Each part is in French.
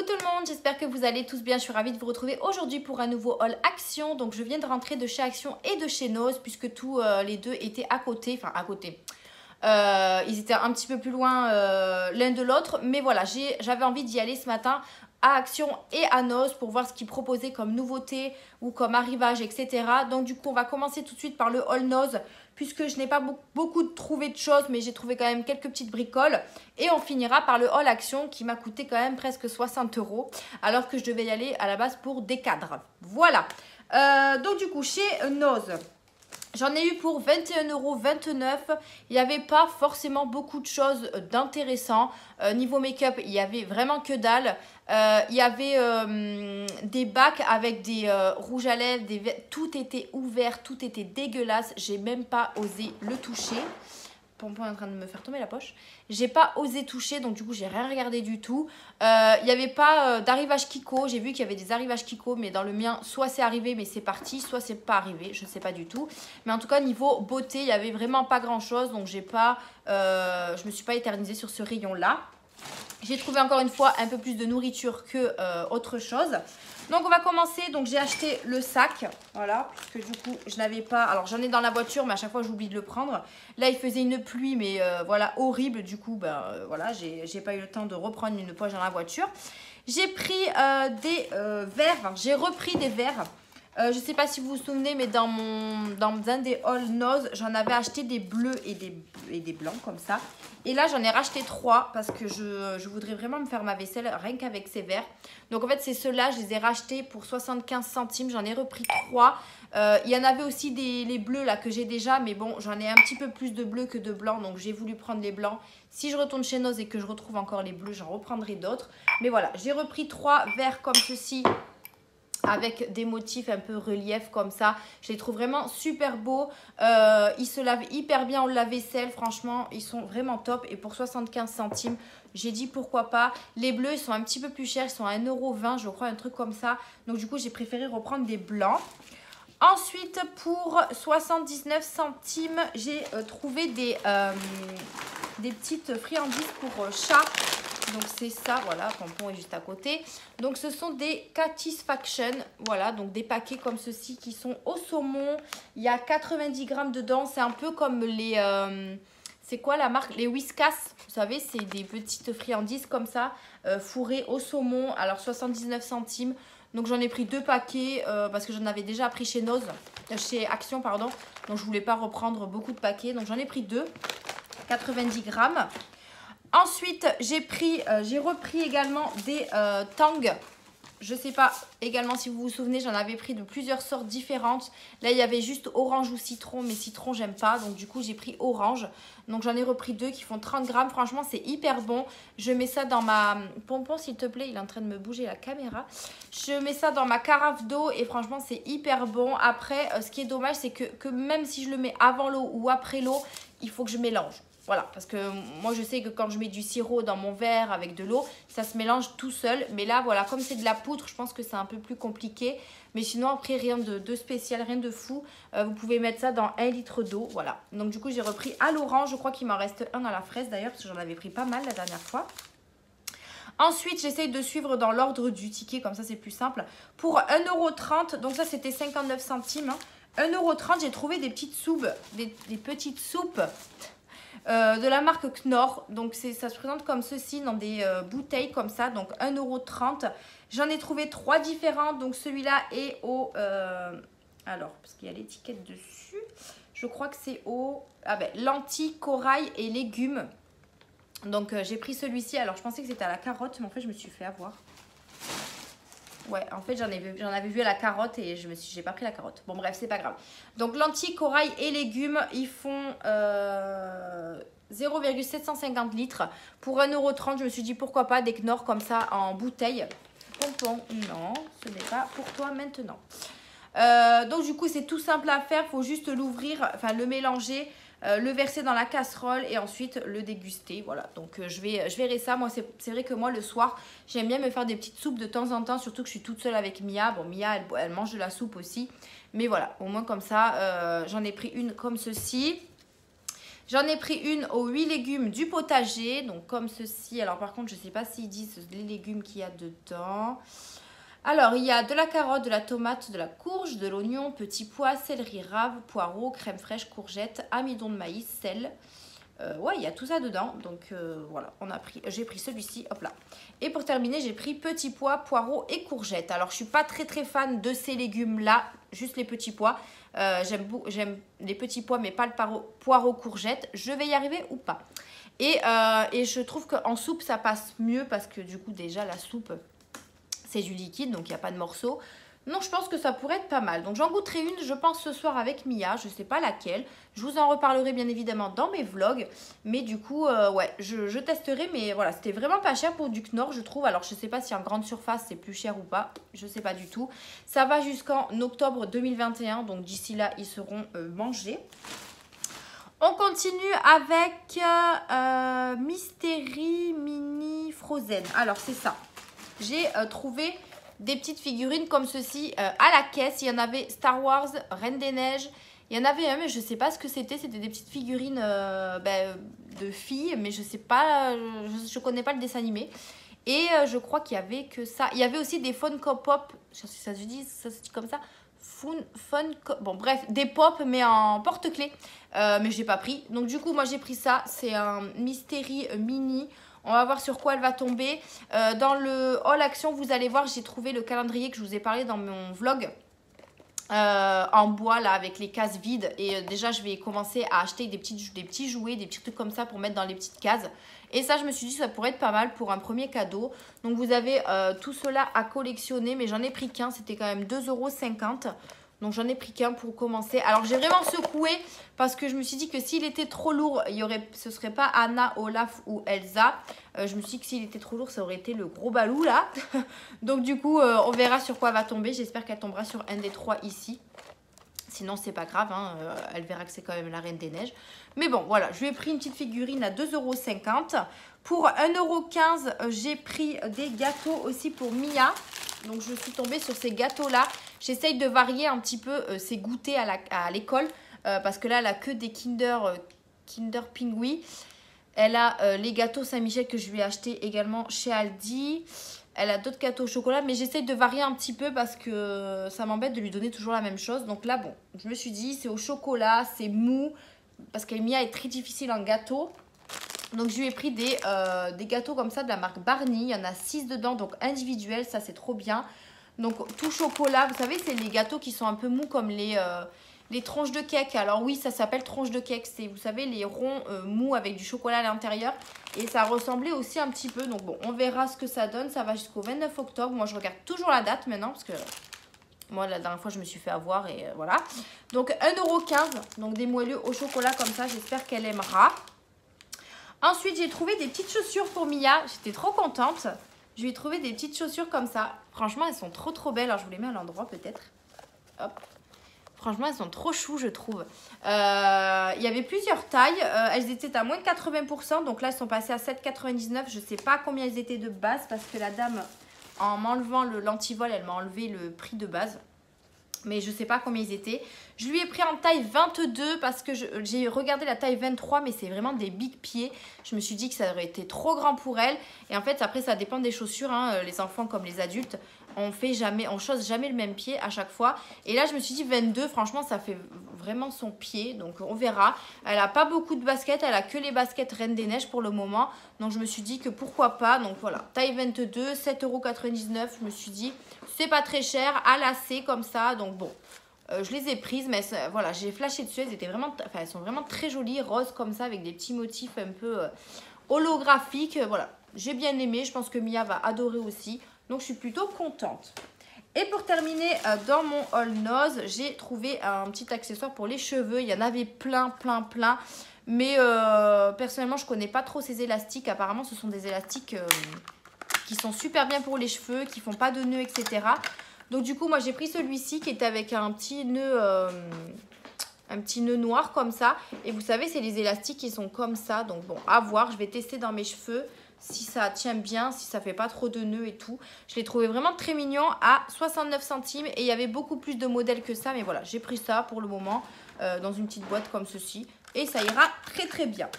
Coucou tout le monde, j'espère que vous allez tous bien. Je suis ravie de vous retrouver aujourd'hui pour un nouveau haul Action. Donc je viens de rentrer de chez Action et de chez Nose puisque tous les deux étaient à côté. Enfin à côté. Ils étaient un petit peu plus loin l'un de l'autre. Mais voilà, j'avais envie d'y aller ce matin à Action et à Nose pour voir ce qu'ils proposaient comme nouveauté ou comme arrivage, etc. Donc du coup, on va commencer tout de suite par le haul Nose puisque je n'ai pas beaucoup trouvé de choses, mais j'ai trouvé quand même quelques petites bricoles. Et on finira par le haul Action qui m'a coûté quand même presque 60 € alors que je devais y aller à la base pour des cadres. Voilà. Donc du coup, chez Nose, j'en ai eu pour 21,29 €. Il n'y avait pas forcément beaucoup de choses d'intéressantes. Niveau make-up, il n'y avait vraiment que dalle. Il y avait des bacs avec des rouges à lèvres, tout était ouvert, tout était dégueulasse. J'ai même pas osé le toucher. Pompon est en train de me faire tomber la poche. J'ai pas osé toucher, donc du coup j'ai rien regardé du tout. Il n'y avait pas d'arrivage Kiko. J'ai vu qu'il y avait des arrivages Kiko, mais dans le mien, soit c'est arrivé mais c'est parti, soit c'est pas arrivé, je sais pas du tout. Mais en tout cas niveau beauté, il y avait vraiment pas grand chose, donc je me suis pas éternisée sur ce rayon là. J'ai trouvé encore une fois un peu plus de nourriture que autre chose. Donc on va commencer, donc j'ai acheté le sac, voilà, puisque du coup je n'avais pas, alors j'en ai dans la voiture mais à chaque fois j'oublie de le prendre. Là il faisait une pluie mais voilà horrible, du coup voilà, j'ai pas eu le temps de reprendre une poche dans la voiture. J'ai pris des verres, enfin, j'ai repris des verres. Je ne sais pas si vous vous souvenez, mais dans un des All Nose, j'en avais acheté des bleus et des blancs comme ça. Et là, j'en ai racheté 3 parce que je voudrais vraiment me faire ma vaisselle rien qu'avec ces verres. Donc en fait, c'est ceux-là, je les ai rachetés pour 75 centimes. J'en ai repris 3. Il y en avait aussi les bleus là que j'ai déjà, mais bon, j'en ai un petit peu plus de bleus que de blancs. Donc j'ai voulu prendre les blancs. Si je retourne chez Nose et que je retrouve encore les bleus, j'en reprendrai d'autres. Mais voilà, j'ai repris 3 verres comme ceci, avec des motifs un peu relief comme ça. Je les trouve vraiment super beaux. Ils se lavent hyper bien en lave-vaisselle. Franchement, ils sont vraiment top. Et pour 75 centimes, j'ai dit pourquoi pas. Les bleus, ils sont un petit peu plus chers. Ils sont à 1,20 €, je crois, un truc comme ça. Donc du coup, j'ai préféré reprendre des blancs. Ensuite, pour 79 centimes, j'ai trouvé des petites friandises pour chat. Donc c'est ça, voilà, Pompon est juste à côté. Donc ce sont des Catisfaction, voilà, donc des paquets comme ceci qui sont au saumon. Il y a 90 grammes dedans, c'est un peu comme les... c'est quoi la marque? Les Whiskas, vous savez, c'est des petites friandises comme ça, fourrées au saumon, alors 79 centimes. Donc j'en ai pris 2 paquets parce que j'en avais déjà pris chez Nose, chez Action, pardon. Donc je voulais pas reprendre beaucoup de paquets, donc j'en ai pris 2, 90 grammes. Ensuite, j'ai repris également des Tang. Je ne sais pas également si vous vous souvenez, j'en avais pris de plusieurs sortes différentes. Là, il y avait juste orange ou citron, mais citron, j'aime pas. Donc, du coup, j'ai pris orange. Donc, j'en ai repris 2 qui font 30 grammes. Franchement, c'est hyper bon. Je mets ça dans ma... Pompon, s'il te plaît, il est en train de me bouger la caméra. Je mets ça dans ma carafe d'eau et franchement, c'est hyper bon. Après, ce qui est dommage, c'est que même si je le mets avant l'eau ou après l'eau, il faut que je mélange. Voilà, parce que moi je sais que quand je mets du sirop dans mon verre avec de l'eau, ça se mélange tout seul. Mais là, voilà, comme c'est de la poudre, je pense que c'est un peu plus compliqué. Mais sinon, après, rien de spécial, rien de fou. Vous pouvez mettre ça dans 1 litre d'eau, voilà. Donc du coup, j'ai repris à l'orange. Je crois qu'il m'en reste un à la fraise d'ailleurs, parce que j'en avais pris pas mal la dernière fois. Ensuite, j'essaye de suivre dans l'ordre du ticket, comme ça c'est plus simple. Pour 1,30 €, donc ça c'était 59 centimes. Hein. 1,30 €, j'ai trouvé des petites soupes, des petites soupes. De la marque Knorr, donc ça se présente comme ceci dans des bouteilles comme ça, donc 1,30 €. J'en ai trouvé 3 différents, donc celui-là est au alors parce qu'il y a l'étiquette dessus, je crois que c'est au lentilles, corail et légumes. Donc j'ai pris celui-ci. Alors je pensais que c'était à la carotte, mais en fait je me suis fait avoir. Ouais, en fait, j'en avais vu à la carotte et j'ai pas pris la carotte. Bon, bref, c'est pas grave. Donc, lentilles, corail et légumes, ils font 0,750 litres. Pour 1,30 €, je me suis dit pourquoi pas des Knorr comme ça en bouteille. Pompon, non, ce n'est pas pour toi maintenant. Donc, du coup, c'est tout simple à faire. Il faut juste l'ouvrir, enfin le mélanger. Le verser dans la casserole et ensuite le déguster. Voilà, donc je verrai ça. Moi, c'est vrai que moi, le soir, j'aime bien me faire des petites soupes de temps en temps, surtout que je suis toute seule avec Mia. Bon, Mia, elle mange de la soupe aussi. Mais voilà, au moins comme ça, j'en ai pris une comme ceci. J'en ai pris une aux 8 légumes du potager, donc comme ceci. Alors par contre, je ne sais pas s'ils disent les légumes qu'il y a dedans. Alors, il y a de la carotte, de la tomate, de la courge, de l'oignon, petits pois, céleri rave, poireaux, crème fraîche, courgettes, amidon de maïs, sel. Ouais, il y a tout ça dedans. Donc voilà, j'ai pris celui-ci, hop là. Et pour terminer, j'ai pris petits pois, poireaux et courgettes. Alors, je suis pas très fan de ces légumes-là, juste les petits pois. J'aime les petits pois, mais pas le poireau courgette. Je vais y arriver ou pas. Et je trouve qu'en soupe, ça passe mieux parce que du coup, déjà, la soupe, c'est du liquide, donc il n'y a pas de morceaux. Non, je pense que ça pourrait être pas mal. Donc j'en goûterai une, je pense, ce soir avec Mia. Je ne sais pas laquelle. Je vous en reparlerai bien évidemment dans mes vlogs. Mais du coup, ouais, je testerai. Mais voilà, c'était vraiment pas cher pour du Knorr, je trouve. Alors je ne sais pas si en grande surface, c'est plus cher ou pas. Je ne sais pas du tout. Ça va jusqu'en octobre 2021. Donc d'ici là, ils seront mangés. On continue avec Mystery Mini Frozen. Alors c'est ça. J'ai trouvé des petites figurines comme ceci à la caisse. Il y en avait Star Wars, Reine des Neiges. Il y en avait un, mais je ne sais pas ce que c'était. C'était des petites figurines de filles, mais je sais pas, je connais pas le dessin animé. Et je crois qu'il y avait que ça. Il y avait aussi des Funko Pop. Je sais si ça se dit comme ça. Bon bref, des pop mais en porte-clés. Mais je n'ai pas pris. Donc du coup, moi j'ai pris ça. C'est un Mystery Mini. On va voir sur quoi elle va tomber. Dans le haul action, vous allez voir, j'ai trouvé le calendrier que je vous ai parlé dans mon vlog. En bois là avec les cases vides. Et déjà je vais commencer à acheter des petits jouets, des petits trucs comme ça pour mettre dans les petites cases. Et ça je me suis dit que ça pourrait être pas mal pour un premier cadeau. Donc vous avez tout cela à collectionner. Mais j'en ai pris qu'un, c'était quand même 2,50 €. Donc j'en ai pris qu'un pour commencer. Alors j'ai vraiment secoué parce que je me suis dit que s'il était trop lourd, ce serait pas Anna, Olaf ou Elsa. Je me suis dit que s'il était trop lourd, ça aurait été le gros balou là. Donc du coup, on verra sur quoi elle va tomber. J'espère qu'elle tombera sur un des trois ici. Sinon, c'est pas grave, hein. Elle verra que c'est quand même la Reine des Neiges. Mais bon, voilà, je lui ai pris une petite figurine à 2,50 €. Pour 1,15 €, j'ai pris des gâteaux aussi pour Mia. Donc, je suis tombée sur ces gâteaux-là. J'essaye de varier un petit peu ses goûters à l'école. Parce que là, elle a que des Kinder Pingui. Elle a les gâteaux Saint-Michel que je lui ai achetés également chez Aldi. Elle a d'autres gâteaux au chocolat, mais j'essaye de varier un petit peu parce que ça m'embête de lui donner toujours la même chose. Donc là, bon, je me suis dit, c'est au chocolat, c'est mou, parce que Mia est très difficile en gâteau. Donc je lui ai pris des gâteaux comme ça de la marque Barney. Il y en a 6 dedans, donc individuels, ça c'est trop bien. Donc tout chocolat, vous savez, c'est les gâteaux qui sont un peu mous comme les tranches de cake. Alors oui, ça s'appelle tranches de cake. C'est, vous savez, les ronds mous avec du chocolat à l'intérieur. Et ça ressemblait aussi un petit peu. Donc bon, on verra ce que ça donne. Ça va jusqu'au 29 octobre. Moi, je regarde toujours la date maintenant parce que moi, la dernière fois, je me suis fait avoir et voilà. Donc 1,15 €. Donc des moelleux au chocolat comme ça. J'espère qu'elle aimera. Ensuite, j'ai trouvé des petites chaussures pour Mia. J'étais trop contente. Je lui ai trouvé des petites chaussures comme ça. Franchement, elles sont trop belles. Alors, je vous les mets à l'endroit peut-être. Hop. Franchement, elles sont trop chou, je trouve. Il y avait plusieurs tailles. Elles étaient à moins de 80%. Donc là, elles sont passées à 7,99 €. Je ne sais pas combien elles étaient de base parce que la dame, en m'enlevant l'antivol, elle m'a enlevé le prix de base. Mais je ne sais pas combien ils étaient. Je lui ai pris en taille 22 parce que j'ai regardé la taille 23, mais c'est vraiment des big pieds. Je me suis dit que ça aurait été trop grand pour elle. Et en fait, après, ça dépend des chaussures, hein, les enfants comme les adultes. On chose jamais le même pied à chaque fois. Et là, je me suis dit 22, franchement, ça fait vraiment son pied. Donc, on verra. Elle n'a pas beaucoup de baskets. Elle a que les baskets Reine des Neiges pour le moment. Donc, je me suis dit que pourquoi pas. Donc, voilà. Taille 22, 7,99 €. Je me suis dit, c'est pas très cher. À lacet comme ça. Donc, bon. Je les ai prises. Mais voilà, j'ai flashé dessus. Elles sont vraiment très jolies. Roses comme ça avec des petits motifs un peu holographiques. Voilà. J'ai bien aimé. Je pense que Mia va adorer aussi. Donc, je suis plutôt contente. Et pour terminer, dans mon haul Nose, j'ai trouvé un petit accessoire pour les cheveux. Il y en avait plein. Mais personnellement, je ne connais pas trop ces élastiques. Apparemment, ce sont des élastiques qui sont super bien pour les cheveux, qui ne font pas de nœuds, etc. Donc, du coup, moi, j'ai pris celui-ci qui est avec un petit nœud noir comme ça. Et vous savez, c'est les élastiques qui sont comme ça. Donc, bon, à voir. Je vais tester dans mes cheveux. Si ça tient bien, si ça fait pas trop de nœuds et tout. Je l'ai trouvé vraiment très mignon à 69 centimes. Et il y avait beaucoup plus de modèles que ça. Mais voilà, j'ai pris ça pour le moment dans une petite boîte comme ceci. et ça ira très très bien.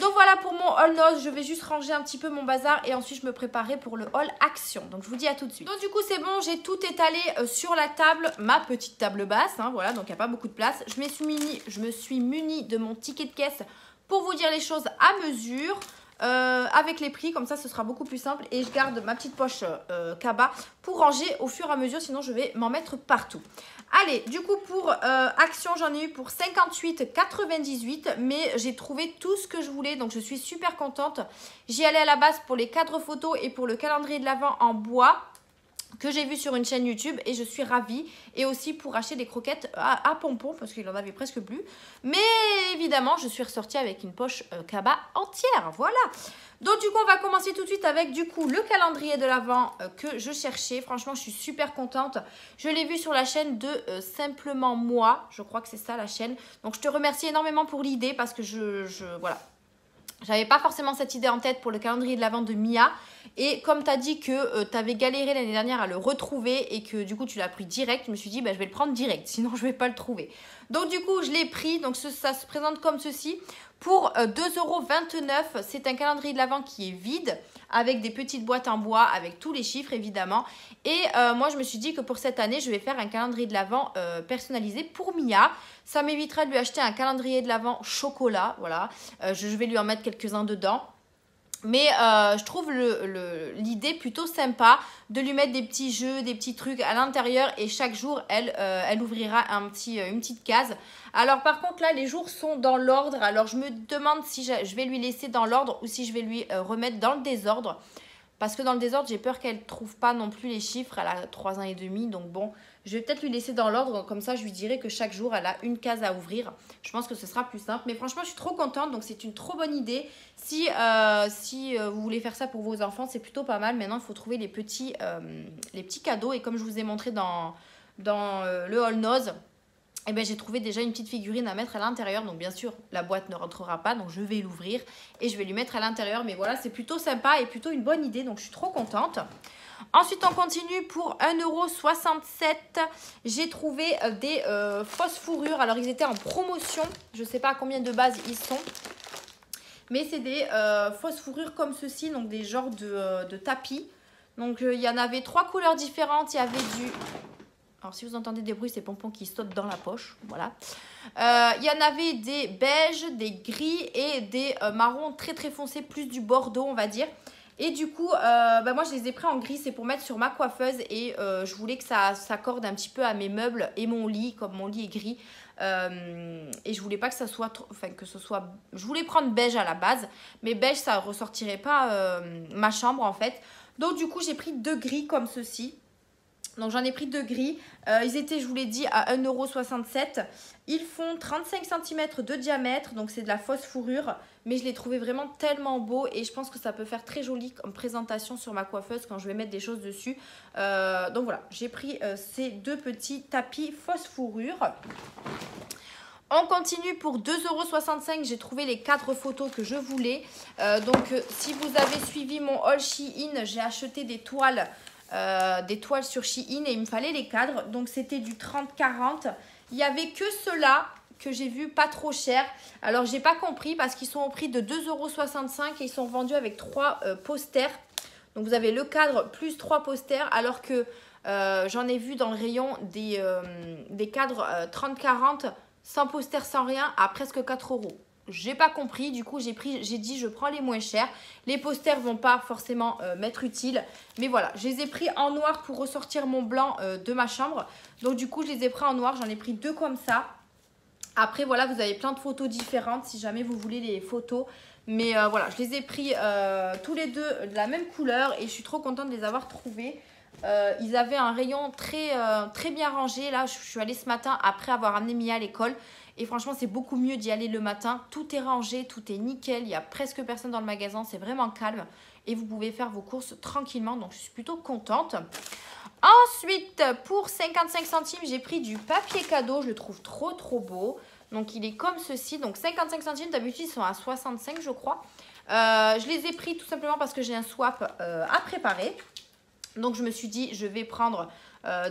Donc voilà pour mon haul noz, je vais juste ranger un petit peu mon bazar et ensuite je me préparer pour le haul action. Donc je vous dis à tout de suite. Donc du coup c'est bon, j'ai tout étalé sur la table, ma petite table basse, hein, voilà, donc il n'y a pas beaucoup de place. Je me suis munie de mon ticket de caisse pour vous dire les choses à mesure. Avec les prix, comme ça ce sera beaucoup plus simple et je garde ma petite poche cabas pour ranger au fur et à mesure, sinon je vais m'en mettre partout. Allez, du coup pour Action j'en ai eu pour 58,98 mais j'ai trouvé tout ce que je voulais, donc je suis super contente. J'y allais à la base pour les cadres photos et pour le calendrier de l'Avent en bois que j'ai vu sur une chaîne YouTube et je suis ravie, et aussi pour acheter des croquettes à pompons parce qu'il en avait presque plus, mais évidemment je suis ressortie avec une poche cabas entière, voilà. Donc du coup on va commencer tout de suite avec du coup le calendrier de l'Avent que je cherchais. Franchement je suis super contente, je l'ai vu sur la chaîne de Simplement Moi, je crois que c'est ça la chaîne, donc je te remercie énormément pour l'idée parce que voilà, j'avais pas forcément cette idée en tête pour le calendrier de l'Avent de Mia. Et comme tu as dit que tu avais galéré l'année dernière à le retrouver et que du coup tu l'as pris direct, je me suis dit bah, je vais le prendre direct, sinon je vais pas le trouver. Donc du coup je l'ai pris, donc ça se présente comme ceci. Pour 2,29 €, c'est un calendrier de l'Avent qui est vide, avec des petites boîtes en bois, avec tous les chiffres évidemment. Et moi je me suis dit que pour cette année, je vais faire un calendrier de l'Avent personnalisé pour Mia. Ça m'évitera de lui acheter un calendrier de l'Avent chocolat, voilà. Je vais lui en mettre quelques-uns dedans. Mais je trouve l'idée plutôt sympa de lui mettre des petits jeux, des petits trucs à l'intérieur et chaque jour, elle ouvrira une petite case. Alors par contre là, les jours sont dans l'ordre. Alors je me demande si je vais lui laisser dans l'ordre ou si je vais lui remettre dans le désordre. Parce que dans le désordre, j'ai peur qu'elle ne trouve pas non plus les chiffres. Elle a 3 ans et demi, donc bon, je vais peut-être lui laisser dans l'ordre. Comme ça, je lui dirai que chaque jour, elle a une case à ouvrir. Je pense que ce sera plus simple. Mais franchement, je suis trop contente. Donc, c'est une trop bonne idée. Si vous voulez faire ça pour vos enfants, c'est plutôt pas mal. Maintenant, il faut trouver les petits cadeaux. Et comme je vous ai montré dans le haul noz, eh ben, j'ai trouvé déjà une petite figurine à mettre à l'intérieur. Donc bien sûr, la boîte ne rentrera pas. Donc je vais l'ouvrir et je vais lui mettre à l'intérieur. Mais voilà, c'est plutôt sympa et plutôt une bonne idée. Donc je suis trop contente. Ensuite, on continue pour 1,67 €. J'ai trouvé des fausses fourrures. Alors, ils étaient en promotion. Je ne sais pas à combien de base ils sont. Mais c'est des fausses fourrures comme ceci. Donc des genres de tapis. Donc il y en avait 3 couleurs différentes. Il y avait du... Alors, si vous entendez des bruits, c'est Pompon qui saute dans la poche. Voilà. Il y en avait des beiges, des gris et des marrons très très foncés, plus du bordeaux, on va dire. Et du coup, moi, je les ai pris en gris. C'est pour mettre sur ma coiffeuse. Et je voulais que ça s'accorde un petit peu à mes meubles et mon lit, comme mon lit est gris. Et je voulais pas que ça soit trop... Enfin, que ce soit... Je voulais prendre beige à la base. Mais beige, ça ressortirait pas ma chambre, en fait. Donc, du coup, j'ai pris 2 gris comme ceci. Donc j'en ai pris 2 gris, ils étaient, je vous l'ai dit, à 1,67 €. Ils font 35 cm de diamètre, donc c'est de la fausse fourrure. Mais je les trouvais vraiment tellement beaux et je pense que ça peut faire très joli comme présentation sur ma coiffeuse quand je vais mettre des choses dessus. Donc voilà, j'ai pris ces 2 petits tapis fausse fourrure. On continue pour 2,65 €. J'ai trouvé les cadres photos que je voulais. Si vous avez suivi mon haul Shein, j'ai acheté des toiles sur Shein et il me fallait les cadres. Donc c'était du 30-40. Il n'y avait que ceux-là que j'ai vu pas trop cher. Alors j'ai pas compris parce qu'ils sont au prix de 2,65 € et ils sont vendus avec 3 posters. Donc vous avez le cadre plus 3 posters alors que j'en ai vu dans le rayon des cadres 30-40 sans poster, sans rien à presque 4 €. J'ai pas compris, du coup j'ai dit je prends les moins chers. Les posters vont pas forcément m'être utiles. Mais voilà, je les ai pris en noir pour ressortir mon blanc de ma chambre. Donc du coup je les ai pris en noir, j'en ai pris 2 comme ça. Après voilà, vous avez plein de photos différentes si jamais vous voulez les photos. Mais voilà, je les ai pris tous les deux de la même couleur et je suis trop contente de les avoir trouvés. Ils avaient un rayon très bien rangé. Là, je suis allée ce matin après avoir amené Mia à l'école. Et franchement, c'est beaucoup mieux d'y aller le matin. Tout est rangé, tout est nickel. Il n'y a presque personne dans le magasin. C'est vraiment calme. Et vous pouvez faire vos courses tranquillement. Donc, je suis plutôt contente. Ensuite, pour 55 centimes, j'ai pris du papier cadeau. Je le trouve trop beau. Donc, il est comme ceci. Donc, 55 centimes, d'habitude, ils sont à 65, je crois. Je les ai pris tout simplement parce que j'ai un swap à préparer. Donc, je me suis dit, je vais prendre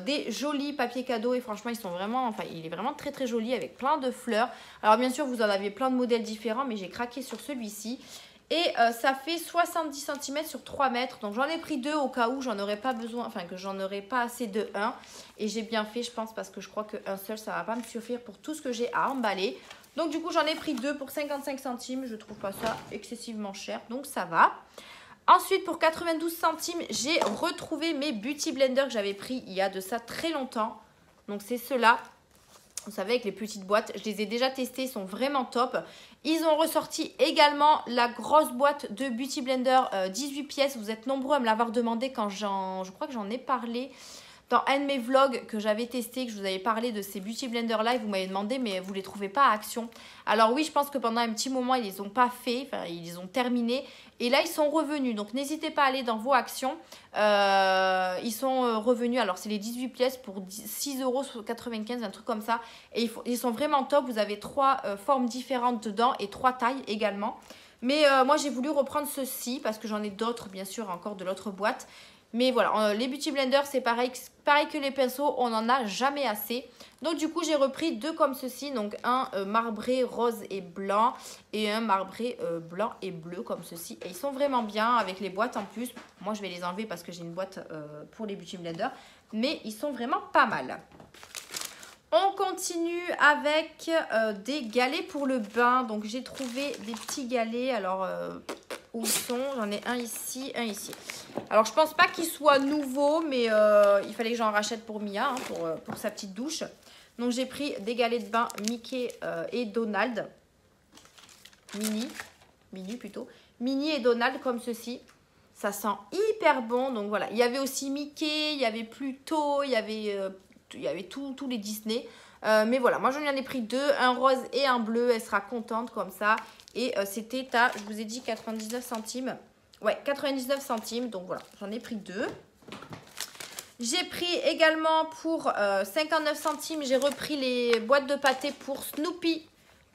des jolis papiers cadeaux et franchement ils sont vraiment, enfin il est vraiment très très joli avec plein de fleurs. Alors bien sûr vous en avez plein de modèles différents mais j'ai craqué sur celui-ci. Et ça fait 70 cm sur 3 mètres. Donc j'en ai pris 2 au cas où j'en aurais pas besoin, enfin que j'en aurais pas assez de 1. Et j'ai bien fait je pense parce que je crois qu'un seul ça va pas me suffire pour tout ce que j'ai à emballer. Donc du coup j'en ai pris 2 pour 55 centimes. Je trouve pas ça excessivement cher donc ça va. Ensuite, pour 92 centimes, j'ai retrouvé mes Beauty Blender que j'avais pris il y a de ça très longtemps. Donc, c'est ceux-là. Vous savez, avec les petites boîtes. Je les ai déjà testés, ils sont vraiment top. Ils ont ressorti également la grosse boîte de Beauty Blender 18 pièces. Vous êtes nombreux à me l'avoir demandé quand je crois que j'en ai parlé dans un de mes vlogs que j'avais testé, que je vous avais parlé de ces Beauty Blender Live. Vous m'avez demandé, mais vous ne les trouvez pas à Action. Alors oui, je pense que pendant un petit moment, ils ne les ont pas fait. Enfin, ils les ont terminés. Et là, ils sont revenus. Donc, n'hésitez pas à aller dans vos actions. Ils sont revenus. Alors, c'est les 18 pièces pour 6,95 €, un truc comme ça. Et ils sont vraiment top. Vous avez 3 formes différentes dedans et 3 tailles également. Mais moi, j'ai voulu reprendre ceci parce que j'en ai d'autres, bien sûr, encore de l'autre boîte. Mais voilà, les Beauty Blender, c'est pareil que les pinceaux, on n'en a jamais assez. Donc du coup, j'ai repris 2 comme ceci. Donc un marbré rose et blanc et un marbré blanc et bleu comme ceci. Et ils sont vraiment bien avec les boîtes en plus. Moi, je vais les enlever parce que j'ai une boîte pour les Beauty Blender. Mais ils sont vraiment pas mal. On continue avec des galets pour le bain. Donc j'ai trouvé des petits galets. Alors... où ils sont? J'en ai un ici, un ici. Alors, je pense pas qu'ils soient nouveaux, mais il fallait que j'en rachète pour Mia, hein, pour sa petite douche. Donc, j'ai pris des galets de bain Mickey et Donald. Mini plutôt. Mini et Donald comme ceci. Ça sent hyper bon. Donc, voilà. Il y avait aussi Mickey, il y avait Pluto, il y avait tous les Disney. Mais voilà, moi, j'en ai pris 2, un rose et un bleu. Elle sera contente comme ça. Et c'était à, je vous ai dit, 99 centimes. Ouais, 99 centimes. Donc voilà, j'en ai pris 2. J'ai pris également pour 59 centimes, j'ai repris les boîtes de pâté pour Snoopy.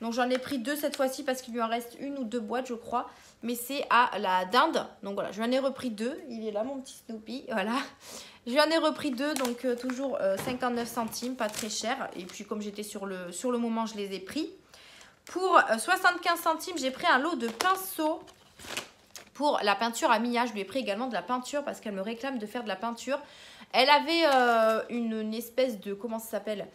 Donc j'en ai pris 2 cette fois-ci parce qu'il lui en reste 1 ou 2 boîtes, je crois. Mais c'est à la dinde. Donc voilà, je lui en ai repris 2. Il est là, mon petit Snoopy. Voilà. Je lui en ai repris 2, donc toujours 59 centimes, pas très cher. Et puis comme j'étais sur le moment, je les ai pris. Pour 75 centimes, j'ai pris un lot de pinceaux pour la peinture à Mia. Je lui ai pris également de la peinture parce qu'elle me réclame de faire de la peinture. Elle avait une espèce de, comment ça s'appelle,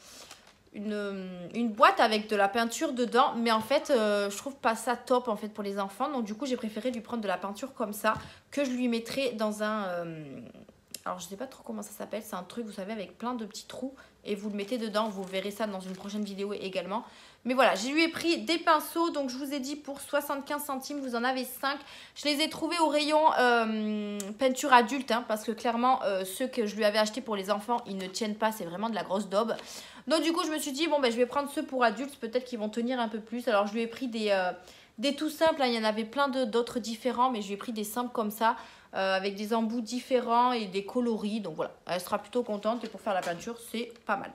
une boîte avec de la peinture dedans. Mais en fait, je trouve pas ça top en fait pour les enfants. Donc du coup, j'ai préféré lui prendre de la peinture comme ça que je lui mettrai dans un... alors, je sais pas trop comment ça s'appelle. C'est un truc, vous savez, avec plein de petits trous. Et vous le mettez dedans. Vous verrez ça dans une prochaine vidéo également. Mais voilà, je lui ai pris des pinceaux. Donc, je vous ai dit pour 75 centimes, vous en avez 5. Je les ai trouvés au rayon peinture adulte. Hein, parce que clairement, ceux que je lui avais achetés pour les enfants, ils ne tiennent pas. C'est vraiment de la grosse daube. Donc, du coup, je me suis dit, bon, ben, je vais prendre ceux pour adultes. Peut-être qu'ils vont tenir un peu plus. Alors, je lui ai pris des tout simples. Hein, il y en avait plein d'autres différents. Mais je lui ai pris des simples comme ça. Avec des embouts différents et des coloris. Donc voilà, elle sera plutôt contente. Et pour faire la peinture, c'est pas mal.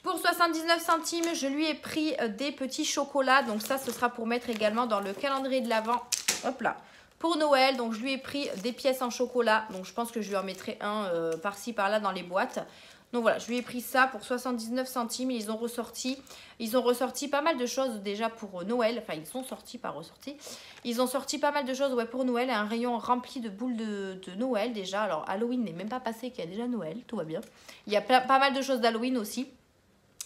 Pour 79 centimes, je lui ai pris des petits chocolats. Donc ça, ce sera pour mettre également dans le calendrier de l'Avent. Hop là. Pour Noël, donc je lui ai pris des pièces en chocolat. Donc je pense que je lui en mettrai un par-ci, par-là dans les boîtes. Donc voilà, je lui ai pris ça pour 79 centimes. Ils ont ressorti pas mal de choses déjà pour Noël. Enfin, ils sont sortis, pas ressortis. Ils ont sorti pas mal de choses ouais, pour Noël. Un rayon rempli de boules de Noël déjà. Alors, Halloween n'est même pas passé, qu'il y a déjà Noël. Tout va bien. Il y a pas mal de choses d'Halloween aussi.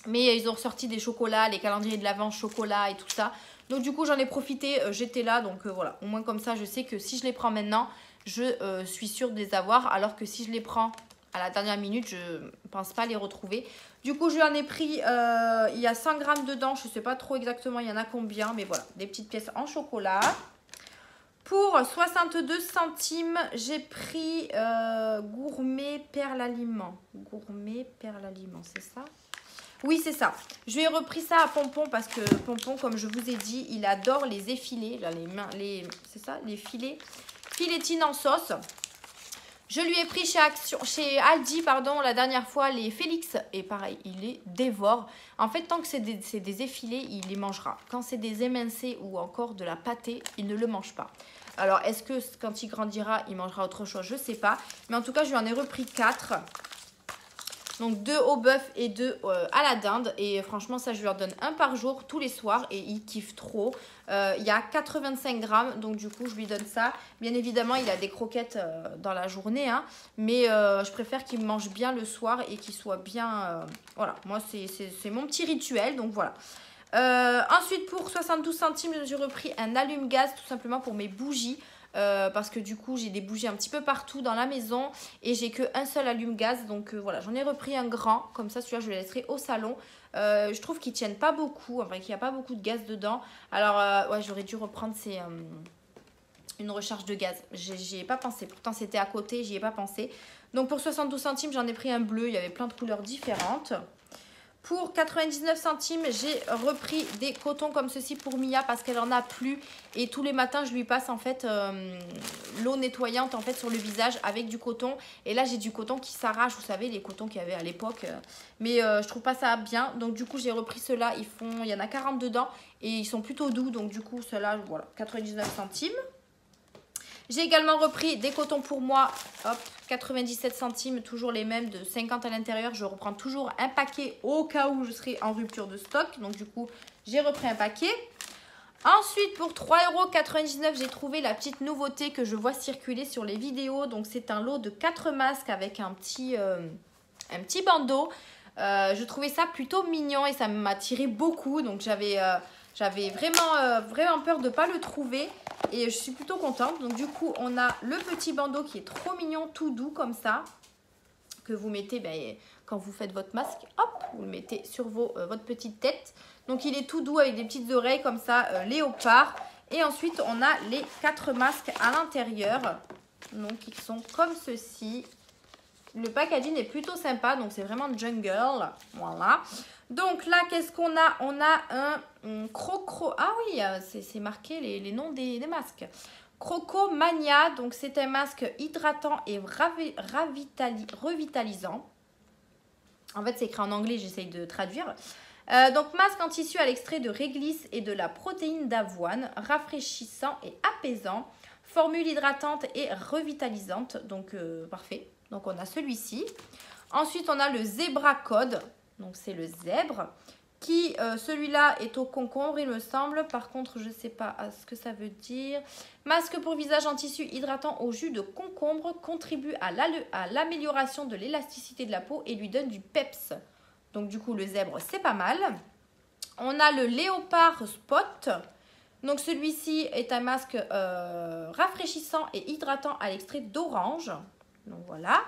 Mais ils ont ressorti des chocolats, les calendriers de l'Avent chocolat et tout ça. Donc du coup, j'en ai profité. J'étais là. Donc voilà, au moins comme ça, je sais que si je les prends maintenant, je suis sûre de les avoir. Alors que si je les prends... à la dernière minute, je ne pense pas les retrouver. Du coup, je lui en ai pris, il y a 100 grammes dedans. Je ne sais pas trop exactement il y en a combien. Mais voilà, des petites pièces en chocolat. Pour 62 centimes, j'ai pris Gourmet Perle Aliment. Gourmet Perle Aliment, c'est ça? Oui, c'est ça. Je lui ai repris ça à Pompon parce que Pompon, comme je vous ai dit, il adore les effilés. Là, c'est ça, les filets. Filetines en sauce. Je lui ai pris chez Aldi, pardon, la dernière fois, les Félix. Et pareil, il les dévore. En fait, tant que c'est des effilés, il les mangera. Quand c'est des émincés ou encore de la pâtée, il ne le mange pas. Alors, est-ce que quand il grandira, il mangera autre chose? Je ne sais pas. Mais en tout cas, je lui en ai repris 4. Donc 2 au bœuf et 2 à la dinde. Et franchement, ça, je leur donne un par jour, tous les soirs. Et ils kiffent trop. Il y a 85 grammes. Donc du coup, je lui donne ça. Bien évidemment, il a des croquettes dans la journée. Hein, mais je préfère qu'il mange bien le soir et qu'il soit bien... voilà, moi, c'est mon petit rituel. Donc voilà. Ensuite, pour 72 centimes, j'ai repris un allume-gaz tout simplement pour mes bougies. Parce que du coup j'ai des bougies un petit peu partout dans la maison et j'ai qu'un seul allume-gaz, donc voilà, j'en ai repris un grand, comme ça celui-là je le laisserai au salon. Je trouve qu'ils tiennent pas beaucoup, enfin qu'il n'y a pas beaucoup de gaz dedans. Alors ouais, j'aurais dû reprendre une recharge de gaz, j'y ai pas pensé, pourtant c'était à côté, j'y ai pas pensé. Donc pour 72 centimes j'en ai pris un bleu, il y avait plein de couleurs différentes. Pour 99 centimes, j'ai repris des cotons comme ceci pour Mia parce qu'elle en a plus. Et tous les matins, je lui passe en fait l'eau nettoyante en fait sur le visage avec du coton. Et là, j'ai du coton qui s'arrache, vous savez, les cotons qu'il y avait à l'époque. Mais je trouve pas ça bien. Donc du coup, j'ai repris ceux-là. Il y en a 40 dedans et ils sont plutôt doux. Donc du coup, ceux-là, voilà, 99 centimes. J'ai également repris des cotons pour moi, hop, 97 centimes, toujours les mêmes de 50 à l'intérieur. Je reprends toujours un paquet au cas où je serai en rupture de stock. Donc du coup, j'ai repris un paquet. Ensuite, pour 3,99 €, j'ai trouvé la petite nouveauté que je vois circuler sur les vidéos. Donc c'est un lot de 4 masques avec un petit bandeau. Je trouvais ça plutôt mignon et ça m'a attiré beaucoup. Donc j'avais vraiment peur de ne pas le trouver. Et je suis plutôt contente. Donc du coup, on a le petit bandeau qui est trop mignon, tout doux comme ça. Que vous mettez quand vous faites votre masque. Hop, vous le mettez sur votre petite tête. Donc il est tout doux avec des petites oreilles comme ça, léopard. Et ensuite, on a les 4 masques à l'intérieur. Donc ils sont comme ceci. Le packaging est plutôt sympa. Donc c'est vraiment jungle. Voilà. Donc là, qu'est-ce qu'on a? On a un Croco. Ah oui, c'est marqué les noms des masques. Croco Mania. Donc c'est un masque hydratant et revitalisant. En fait, c'est écrit en anglais, j'essaye de traduire. Donc masque en tissu à l'extrait de réglisse et de la protéine d'avoine, rafraîchissant et apaisant. Formule hydratante et revitalisante. Donc parfait. Donc on a celui-ci. Ensuite, on a le Zebra Code. Donc c'est le zèbre qui, celui-là est au concombre il me semble. Par contre je ne sais pas ce que ça veut dire. Masque pour visage en tissu hydratant au jus de concombre contribue à l'amélioration de l'élasticité de la peau et lui donne du peps. Donc du coup le zèbre c'est pas mal. On a le léopard spot. Donc celui-ci est un masque rafraîchissant et hydratant à l'extrait d'orange. Donc voilà.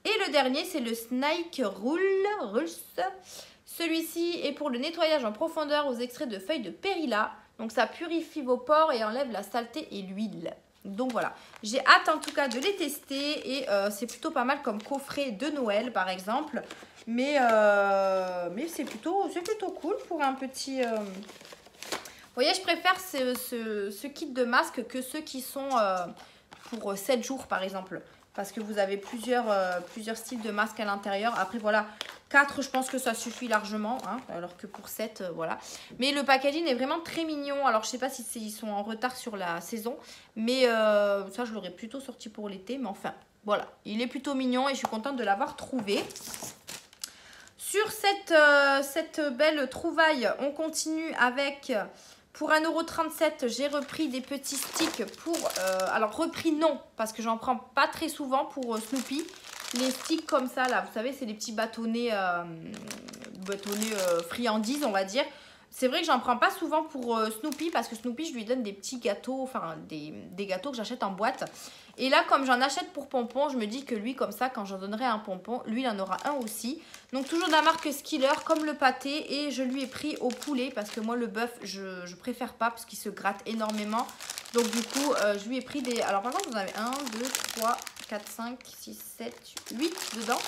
Et le dernier, c'est le Snake Rulse. Celui-ci est pour le nettoyage en profondeur aux extraits de feuilles de périlla. Donc ça purifie vos pores et enlève la saleté et l'huile. Donc voilà, j'ai hâte en tout cas de les tester. Et c'est plutôt pas mal comme coffret de Noël par exemple. Mais c'est plutôt cool pour un petit... Vous voyez, je préfère ce kit de masques que ceux qui sont pour 7 jours par exemple. Parce que vous avez plusieurs styles de masques à l'intérieur. Après, voilà, 4, je pense que ça suffit largement. Hein, alors que pour 7, voilà. Mais le packaging est vraiment très mignon. Alors, je ne sais pas si ils sont en retard sur la saison. Mais ça, je l'aurais plutôt sorti pour l'été. Mais enfin, voilà. Il est plutôt mignon et je suis contente de l'avoir trouvé. Sur cette belle trouvaille, on continue avec... Pour 1,37 €, j'ai repris des petits sticks pour... alors, repris non, parce que j'en prends pas très souvent pour Snoopy. Les sticks comme ça, là, vous savez, c'est des petits bâtonnets, friandises, on va dire. C'est vrai que j'en prends pas souvent pour Snoopy, parce que Snoopy, je lui donne des petits gâteaux, enfin, des gâteaux que j'achète en boîte. Et là, comme j'en achète pour Pompon, je me dis que lui, comme ça, quand j'en donnerai un Pompon, lui, il en aura un aussi. Donc, toujours de la marque Skiller, comme le pâté. Et je lui ai pris au poulet, parce que moi, le bœuf, je préfère pas, parce qu'il se gratte énormément. Donc, du coup, je lui ai pris des... Alors, par contre, vous en avez 1, 2, 3, 4, 5, 6, 7, 8 dedans.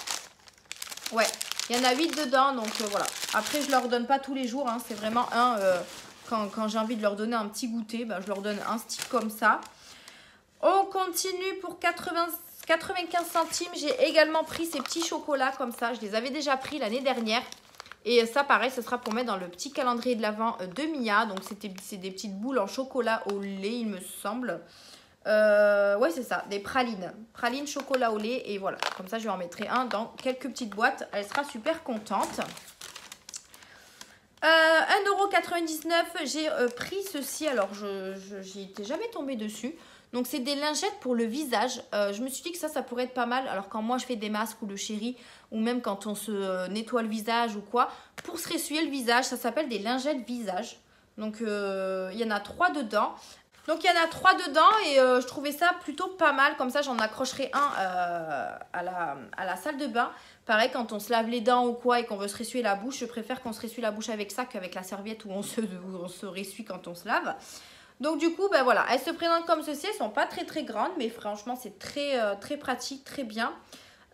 Ouais, il y en a 8 dedans, donc voilà. Après, je leur donne pas tous les jours, hein, c'est vraiment un... quand j'ai envie de leur donner un petit goûter, je leur donne un stick comme ça. On continue pour 95 centimes. J'ai également pris ces petits chocolats comme ça. Je les avais déjà pris l'année dernière. Et ça, pareil, ce sera pour mettre dans le petit calendrier de l'Avent de Mia. Donc, c'est des petites boules en chocolat au lait, il me semble. Ouais, c'est ça, des pralines. Pralines chocolat au lait. Et voilà, comme ça, je lui en mettrai un dans quelques petites boîtes. Elle sera super contente. 1,99 €, j'ai pris ceci. Alors, j'y étais jamais tombée dessus. Donc, c'est des lingettes pour le visage. Je me suis dit que ça pourrait être pas mal. Alors, quand moi, je fais des masques ou le chéri, ou même quand on se nettoie le visage ou quoi, pour se ressuyer le visage, ça s'appelle des lingettes visage. Donc, il y en a 3 dedans. Donc, il y en a 3 dedans et je trouvais ça plutôt pas mal. Comme ça, j'en accrocherai un à la salle de bain. Pareil, quand on se lave les dents ou quoi et qu'on veut se ressuyer la bouche, je préfère qu'on se ressuie la bouche avec ça qu'avec la serviette où on se ressuie quand on se lave. Donc, du coup, ben voilà, elles se présentent comme ceci. Elles ne sont pas très très grandes, mais franchement, c'est très pratique, très bien.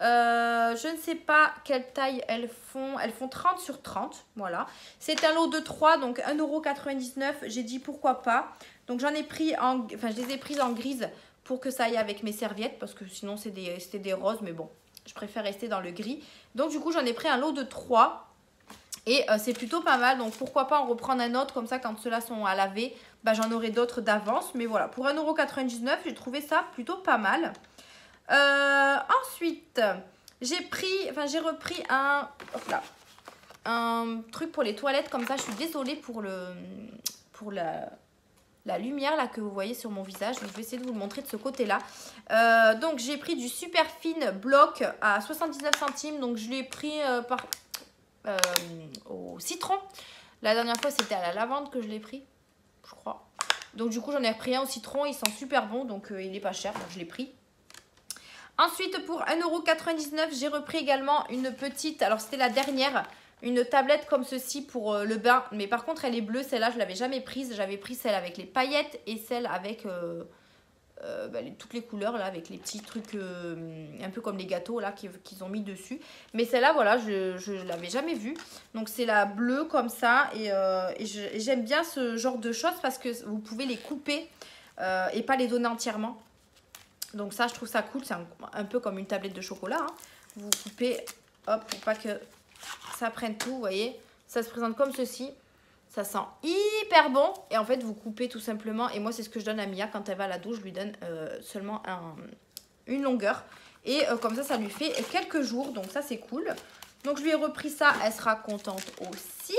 Je ne sais pas quelle taille elles font. Elles font 30 sur 30, voilà. C'est un lot de 3, donc 1,99 €. J'ai dit pourquoi pas. Donc j'en ai pris je les ai prises en grise pour que ça aille avec mes serviettes parce que sinon c'était des roses, mais bon, je préfère rester dans le gris. Donc du coup j'en ai pris un lot de 3 et c'est plutôt pas mal. Donc pourquoi pas en reprendre un autre comme ça quand ceux-là sont à laver, bah, j'en aurai d'autres d'avance. Mais voilà, pour 1,99 €, j'ai trouvé ça plutôt pas mal. Ensuite, j'ai repris un truc pour les toilettes comme ça. Je suis désolée pour la lumière là que vous voyez sur mon visage. Donc, je vais essayer de vous le montrer de ce côté-là. Donc, j'ai pris du super fine bloc à 79 centimes. Donc, je l'ai pris au citron. La dernière fois, c'était à la lavande que je l'ai pris, je crois. Donc, du coup, j'en ai repris un au citron. Il sent super bon. Donc, il n'est pas cher. Donc, je l'ai pris. Ensuite, pour 1,99 €, j'ai repris également une petite, alors c'était la dernière, une tablette comme ceci pour le bain. Mais par contre, elle est bleue, celle-là, je ne l'avais jamais prise. J'avais pris celle avec les paillettes et celle avec toutes les couleurs, là, avec les petits trucs un peu comme les gâteaux là qu'ils ont mis dessus. Mais celle-là, voilà, je ne l'avais jamais vue. Donc, c'est la bleue comme ça. Et j'aime bien ce genre de choses parce que vous pouvez les couper et pas les donner entièrement. Donc ça, je trouve ça cool. C'est un peu comme une tablette de chocolat. Hein. Vous coupez, hop, pour pas que ça prenne tout, vous voyez. Ça se présente comme ceci. Ça sent hyper bon. Et en fait, vous coupez tout simplement. Et moi, c'est ce que je donne à Mia quand elle va à la douche. Je lui donne seulement une longueur. Et comme ça lui fait quelques jours. Donc ça, c'est cool. Donc je lui ai repris ça. Elle sera contente aussi.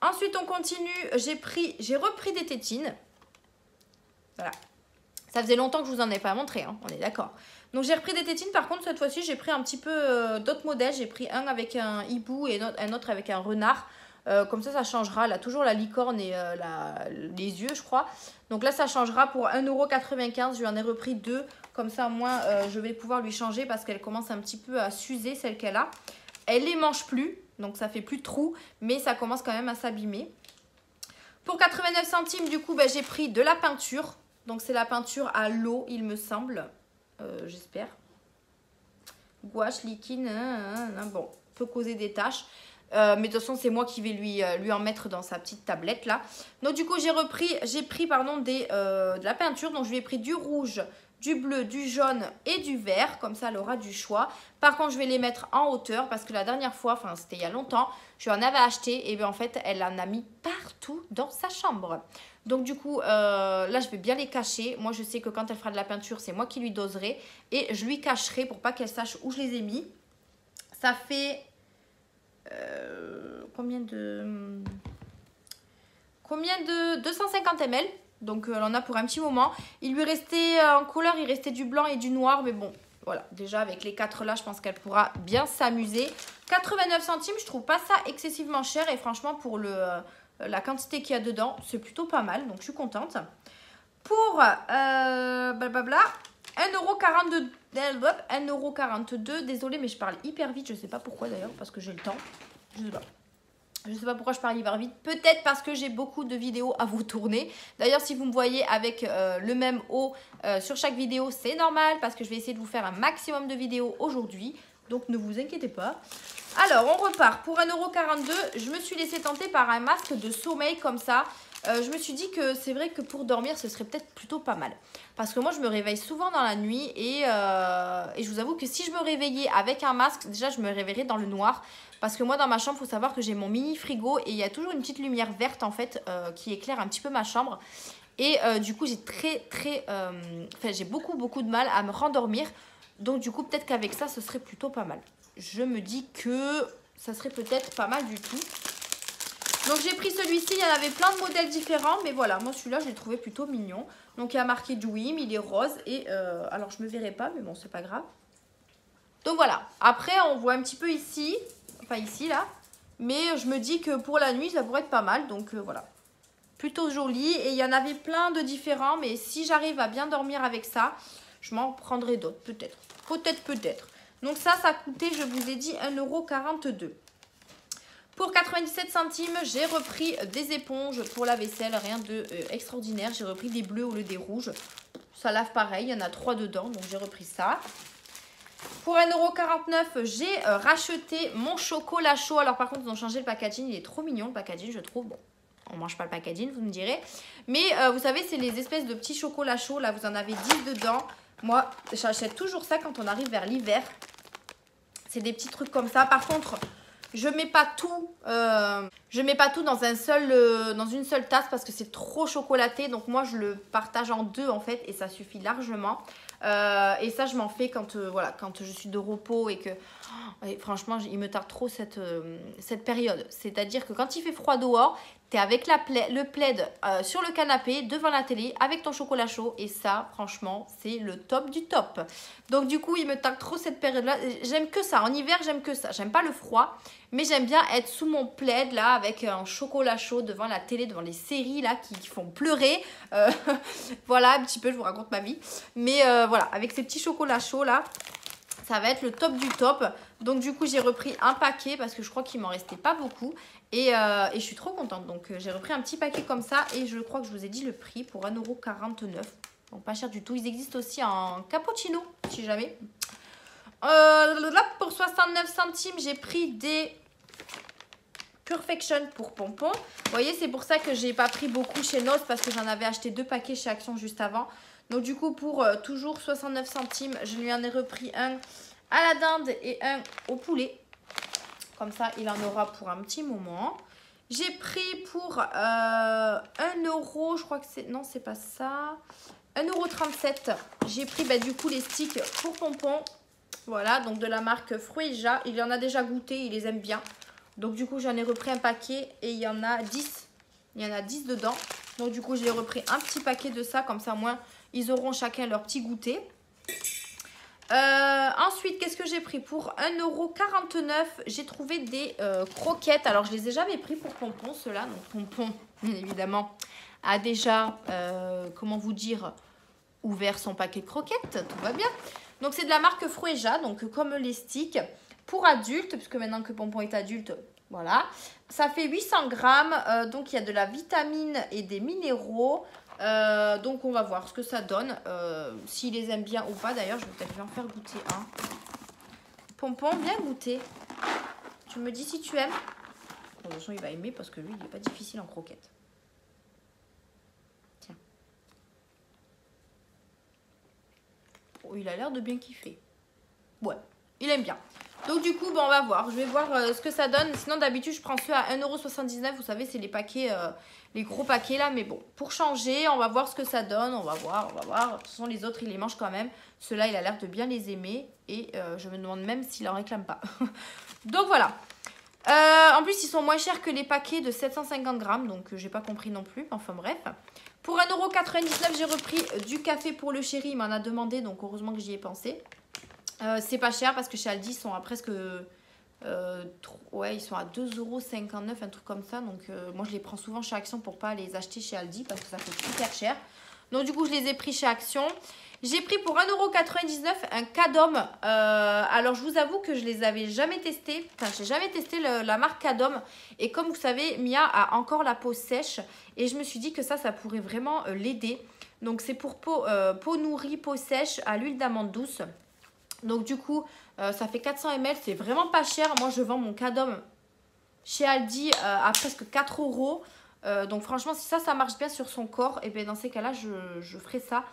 Ensuite, on continue. J'ai repris des tétines. Voilà. Ça faisait longtemps que je vous en ai pas montré, hein, on est d'accord. Donc j'ai repris des tétines, par contre cette fois-ci j'ai pris un petit peu d'autres modèles. J'ai pris un avec un hibou et un autre avec un renard. Comme ça changera. Elle a toujours la licorne et les yeux, je crois. Donc là ça changera pour 1,95 €. Je lui en ai repris 2. Comme ça moi je vais pouvoir lui changer parce qu'elle commence un petit peu à s'user celle qu'elle a. Elle les mange plus, donc ça fait plus de trous, mais ça commence quand même à s'abîmer. Pour 89 centimes du coup j'ai pris de la peinture. Donc, c'est la peinture à l'eau, il me semble. J'espère. Gouache, liquide. Bon, peut causer des taches. Mais de toute façon, c'est moi qui vais lui en mettre dans sa petite tablette là. Donc, du coup, j'ai pris de la peinture. Donc, je lui ai pris du rouge, du bleu, du jaune et du vert. Comme ça, elle aura du choix. Par contre, je vais les mettre en hauteur parce que la dernière fois, enfin, c'était il y a longtemps, je lui en avais acheté. Et bien, en fait, elle en a mis partout dans sa chambre. Donc du coup, là, je vais bien les cacher. Moi, je sais que quand elle fera de la peinture, c'est moi qui lui doserai. Et je lui cacherai pour pas qu'elle sache où je les ai mis. Ça fait... combien de 250 ml. Donc, elle en a pour un petit moment. Il lui restait, en couleur, il restait du blanc et du noir. Mais bon, voilà. Déjà, avec les 4 là, je pense qu'elle pourra bien s'amuser. 89 centimes, je trouve pas ça excessivement cher. Et franchement, pour la quantité qu'il y a dedans, c'est plutôt pas mal, donc je suis contente. Pour 1,42 €, 1,42 €, désolée mais je parle hyper vite, je sais pas pourquoi d'ailleurs, parce que j'ai le temps, je sais pas pourquoi je parle hyper vite, peut-être parce que j'ai beaucoup de vidéos à vous tourner. D'ailleurs si vous me voyez avec le même haut sur chaque vidéo, c'est normal, parce que je vais essayer de vous faire un maximum de vidéos aujourd'hui. Donc ne vous inquiétez pas. Alors on repart pour 1,42 €. Je me suis laissée tenter par un masque de sommeil comme ça. Je me suis dit que c'est vrai que pour dormir ce serait peut-être plutôt pas mal. Parce que moi je me réveille souvent dans la nuit. Et je vous avoue que si je me réveillais avec un masque, déjà je me réveillerais dans le noir. Parce que moi dans ma chambre, il faut savoir que j'ai mon mini frigo. Et il y a toujours une petite lumière verte en fait qui éclaire un petit peu ma chambre. Et du coup, j'ai beaucoup de mal à me rendormir. Donc du coup, peut-être qu'avec ça, ce serait plutôt pas mal. Je me dis que ça serait peut-être pas mal du tout. Donc j'ai pris celui-ci, il y en avait plein de modèles différents, mais voilà, moi celui-là je l'ai trouvé plutôt mignon. Donc il y a marqué Dream, il est rose et alors je me verrai pas, mais bon c'est pas grave. Donc voilà, après on voit un petit peu ici, enfin ici là, mais je me dis que pour la nuit ça pourrait être pas mal, donc voilà. Plutôt joli et il y en avait plein de différents, mais si j'arrive à bien dormir avec ça, je m'en prendrai d'autres peut-être, peut-être. Donc ça coûtait, je vous ai dit, 1,42 €. Pour 97 centimes, j'ai repris des éponges pour la vaisselle, rien de extraordinaire. J'ai repris des bleus au lieu des rouges. Ça lave pareil, il y en a 3 dedans, donc j'ai repris ça. Pour 1,49 €, j'ai racheté mon chocolat chaud. Alors par contre, ils ont changé le packaging, il est trop mignon le packaging, je trouve. Bon, on mange pas le packaging, vous me direz. Mais vous savez, c'est les espèces de petits chocolats chauds, là, vous en avez 10 dedans. Moi, j'achète toujours ça quand on arrive vers l'hiver. C'est des petits trucs comme ça. Par contre... je mets pas tout dans une seule tasse parce que c'est trop chocolaté. Donc moi je le partage en deux en fait et ça suffit largement. Et ça je m'en fais quand je suis de repos et que et franchement il me tarde trop cette période. C'est-à-dire que quand il fait froid dehors, t'es avec le plaid sur le canapé devant la télé avec ton chocolat chaud et ça franchement c'est le top du top. Donc du coup il me tarde trop cette période-là. J'aime que ça. En hiver j'aime que ça. J'aime pas le froid. Mais j'aime bien être sous mon plaid là avec un chocolat chaud devant la télé, devant les séries là qui font pleurer. Voilà un petit peu, je vous raconte ma vie. Mais voilà, avec ces petits chocolats chauds là, ça va être le top du top. Donc du coup j'ai repris un paquet parce que je crois qu'il m'en restait pas beaucoup. Et je suis trop contente. Donc j'ai repris un petit paquet comme ça et je crois que je vous ai dit le prix pour 1,49 €. Donc pas cher du tout. Ils existent aussi en cappuccino si jamais. Là pour 69 centimes j'ai pris des... Perfection pour pompons. Vous voyez, c'est pour ça que j'ai pas pris beaucoup chez Noz parce que j'en avais acheté 2 paquets chez Action juste avant. Donc du coup, pour toujours 69 centimes, je lui en ai repris un à la dinde et un au poulet. Comme ça, il en aura pour un petit moment. J'ai pris pour 1 €, je crois que c'est... non, c'est pas ça. 1,37 €. J'ai pris du coup les sticks pour pompons. Voilà, donc de la marque Frueja. Il y en a déjà goûté, il les aime bien. Donc du coup j'en ai repris un paquet et il y en a 10. Il y en a 10 dedans. Donc du coup j'ai repris un petit paquet de ça. Comme ça au moins ils auront chacun leur petit goûter. Ensuite qu'est-ce que j'ai pris? Pour 1,49 €, j'ai trouvé des croquettes. Alors je les ai jamais pris pour Pompon ceux-là. Donc Pompon bien évidemment a déjà, comment vous dire, ouvert son paquet de croquettes. Tout va bien. Donc c'est de la marque Frueja. Donc comme les sticks. Pour adultes, puisque maintenant que Pompon est adulte, voilà. Ça fait 800 grammes, donc il y a de la vitamine et des minéraux. Donc on va voir ce que ça donne, s'il les aime bien ou pas. D'ailleurs, je vais peut-être lui en faire goûter un. Pompon, viens goûter. Tu me dis si tu aimes. Bon, de toute façon, il va aimer parce que lui, il n'est pas difficile en croquettes. Tiens. Oh, il a l'air de bien kiffer. Ouais, il aime bien. Donc du coup, on va voir. Je vais voir ce que ça donne. Sinon, d'habitude, je prends ceux à 1,79 €. Vous savez, c'est les paquets, les gros paquets là. Mais bon, pour changer, on va voir ce que ça donne. On va voir. De toute façon, les autres, il les mange quand même. Ceux-là, il a l'air de bien les aimer. Et je me demande même s'il en réclame pas. Donc voilà. En plus, ils sont moins chers que les paquets de 750 grammes. Donc, j'ai pas compris non plus. Enfin bref. Pour 1,99 €, j'ai repris du café pour le chéri. Il m'en a demandé. Donc, heureusement que j'y ai pensé. C'est pas cher parce que chez Aldi ils sont à presque ouais, ils sont à 2,59 €, un truc comme ça. Donc moi je les prends souvent chez Action pour pas les acheter chez Aldi parce que ça coûte super cher. Donc du coup je les ai pris chez Action. J'ai pris pour 1,99 € un Cadom. Alors je vous avoue que je les avais jamais testés. Enfin j'ai jamais testé la marque Cadom. Et comme vous savez, Mia a encore la peau sèche. Et je me suis dit que ça pourrait vraiment l'aider. Donc c'est pour peau nourrie, peau sèche à l'huile d'amande douce. Donc du coup, ça fait 400 ml, c'est vraiment pas cher. Moi, je vends mon Cadom chez Aldi à presque 4 €. Donc franchement, si ça marche bien sur son corps, et bien dans ces cas-là, je ferai ça.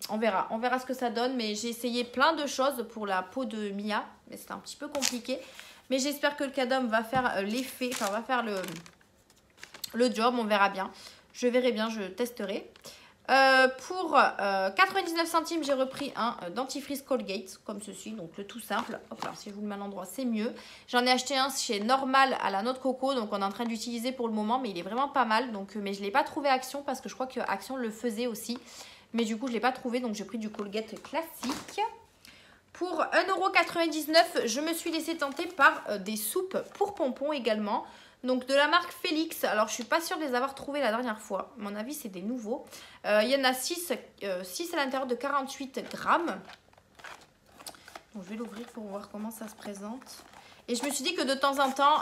On verra ce que ça donne. Mais j'ai essayé plein de choses pour la peau de Mia, mais c'est un petit peu compliqué. Mais j'espère que le Cadom va faire l'effet, enfin va faire le job, on verra bien. Je verrai bien, je testerai. Pour 99 centimes, j'ai repris un dentifrice Colgate, comme ceci, donc le tout simple. Hop là, si je vous le mets à l'endroit, c'est mieux. J'en ai acheté un chez Normal à la noix de coco, donc on est en train d'utiliser pour le moment, mais il est vraiment pas mal. Donc, mais je ne l'ai pas trouvé à Action, parce que je crois que Action le faisait aussi. Mais du coup, je ne l'ai pas trouvé, donc j'ai pris du Colgate classique. Pour 1,99 €, je me suis laissée tenter par des soupes pour pompons également. Donc de la marque Félix. Alors je suis pas sûre de les avoir trouvés la dernière fois. À mon avis c'est des nouveaux. Il y en a 6 à l'intérieur de 48 grammes. Donc je vais l'ouvrir pour voir comment ça se présente. Et je me suis dit que de temps en temps,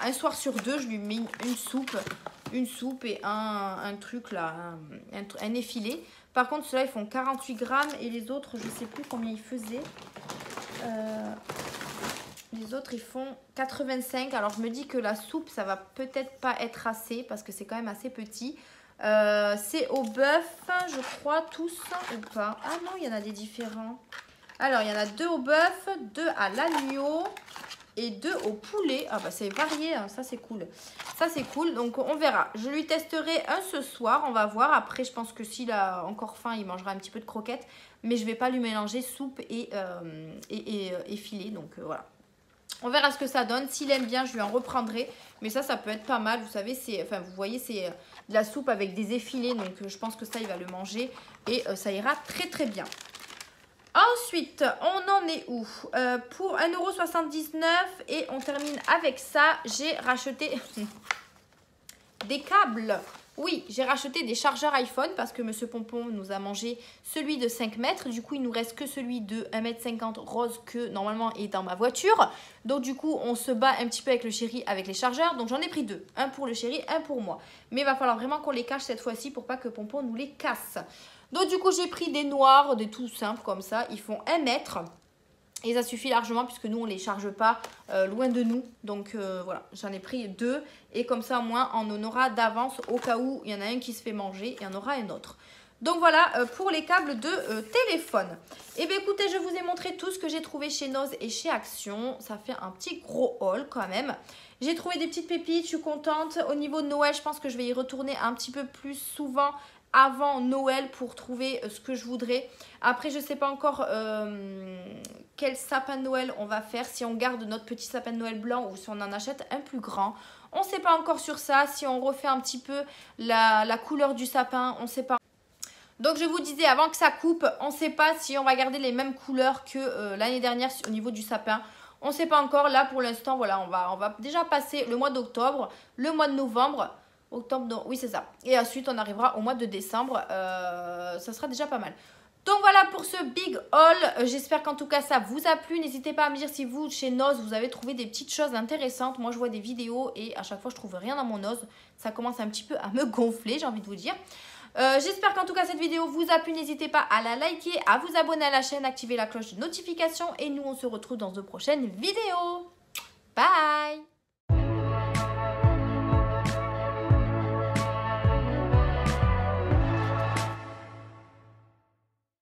un soir sur deux, je lui mets une soupe et un truc là, un effilé. Par contre ceux-là ils font 48 grammes et les autres je sais plus combien ils faisaient. Les autres, ils font 85. Alors, je me dis que la soupe, ça va peut-être pas être assez parce que c'est quand même assez petit. C'est au bœuf, je crois, tous ou pas. Ah non, il y en a des différents. Alors, il y en a 2 au bœuf, 2 à l'agneau et 2 au poulet. Ah bah, c'est varié, hein. Ça, c'est cool. Ça, c'est cool. Donc, on verra. Je lui testerai un ce soir. On va voir. Après, je pense que s'il a encore faim, il mangera un petit peu de croquettes. Mais je vais pas lui mélanger soupe et filet. Donc, voilà. On verra ce que ça donne. S'il aime bien, je lui en reprendrai. Mais ça peut être pas mal. Vous savez, vous voyez, c'est de la soupe avec des effilés. Donc, je pense que ça, il va le manger. Et ça ira très, très bien. Ensuite, on en est où? Pour 1,79 € et on termine avec ça. J'ai racheté des câbles. Oui, j'ai racheté des chargeurs iPhone parce que Monsieur Pompon nous a mangé celui de 5 mètres. Du coup, il nous reste que celui de 1,50 m rose que normalement est dans ma voiture. Donc du coup, on se bat un petit peu avec le chéri avec les chargeurs. Donc j'en ai pris 2. Un pour le chéri, un pour moi. Mais il va falloir vraiment qu'on les cache cette fois-ci pour pas que Pompon nous les casse. Donc du coup, j'ai pris des noirs, des tout simples comme ça. Ils font 1 mètre. Et ça suffit largement puisque nous on ne les charge pas loin de nous. Donc voilà, j'en ai pris 2. Et comme ça au moins on en aura d'avance au cas où il y en a un qui se fait manger. Il y en aura un autre. Donc voilà pour les câbles de téléphone. Et bien écoutez, je vous ai montré tout ce que j'ai trouvé chez Noz et chez Action. Ça fait un petit gros haul quand même. J'ai trouvé des petites pépites, je suis contente. Au niveau de Noël, je pense que je vais y retourner un petit peu plus souvent avant Noël pour trouver ce que je voudrais. Après, je ne sais pas encore quel sapin de Noël on va faire. Si on garde notre petit sapin de Noël blanc ou si on en achète un plus grand. On ne sait pas encore sur ça. Si on refait un petit peu la couleur du sapin, on ne sait pas. Donc, je vous disais, avant que ça coupe, on ne sait pas si on va garder les mêmes couleurs que l'année dernière au niveau du sapin. On ne sait pas encore. Là, pour l'instant, voilà, on va déjà passer le mois d'octobre, le mois de novembre. Octobre, oui c'est ça. Et ensuite on arrivera au mois de décembre. Ça sera déjà pas mal. Donc voilà pour ce big haul. J'espère qu'en tout cas ça vous a plu. N'hésitez pas à me dire si vous chez Noz vous avez trouvé des petites choses intéressantes. Moi je vois des vidéos et à chaque fois je trouve rien dans mon Noz. Ça commence un petit peu à me gonfler, j'ai envie de vous dire. J'espère qu'en tout cas cette vidéo vous a plu. N'hésitez pas à la liker, à vous abonner à la chaîne, activer la cloche de notification. Et nous on se retrouve dans de prochaines vidéos.